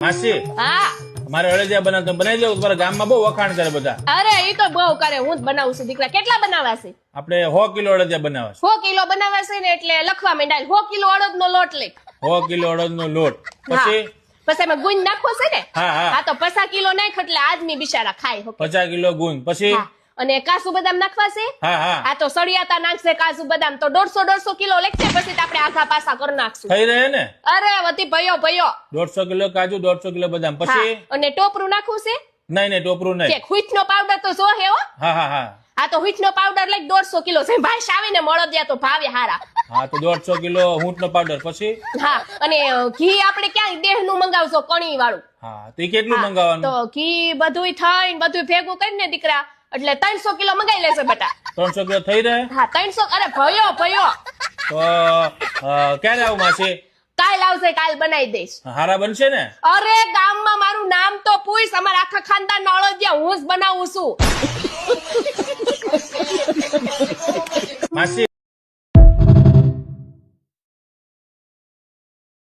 માસી હા મારે અળદિયા બનાવ બનાવી દઉં તમારા ગામમાં બહુ વખાણ કરે બધા. અરે ઈ તો બહુ કરે, હું જ બનાવું છું દીકરા. કેટલા બનાવવા છે? આપણે 100 કિલો અળદિયા બનાવે છે. 100 કિલો બનાવવા છે ને એટલે લખવા માંડાય 100 કિલો અડદનો લોટ લઈ. 100 કિલો અડદનો લોટ પછી પછી એમાં ગુંદ નાખવો છે ને? હા હા હા તો 50 કિલો નાખ એટલે આદમી બિચારા ખાય શકે. 50 કિલો ગુંદ પછી હા. અને કાજુ બદામ નાખવા છે? હા હા આ તો સળિયાતા નાખશે કાજુ બદામ તો 150 કિલો લેખશે, પછી તો આપણે આઘા પાસા કરી નાખશું. થઈ રહે ને અરે વધી ભયો 150 કિલો કાજુ 150 કિલો બદામ પછી હા. અને ટોપરું નાખવું છે નહીં ટોપરું નહીં કે હુઈઠનો પાવડર તો જો હે હો. હા હા હા આ તો હુઈઠનો પાવડર લઈ 150 કિલો છે. ભાઈ આવીને મળદિયા તો ભાવે હારા. હા તો 150 કિલો ઊંટનો પાવડર પછી હા અને ઘી આપણે ક્યાં દેહનું મંગાવશો કણી વાળું? હા તો ઈ કેટલું મંગાવવાનું? તો ઘી બધુંય થઈને બધું ભેગું કરીને દીકરા એટલે 300 કિલો મંગાઈ લેશે બટા. 300 કિલો થઈ રહે હા 300. અરે ભયો તો ક્યારે આવું માસી? કાલ આવશે, કાલ બનાવી દઈશ. હારા બનશે ને? અરે ગામમાં મારું નામ તો પૂછ, અમારા આખા ખાનદાન અળદિયા હું જ બનાવું છું.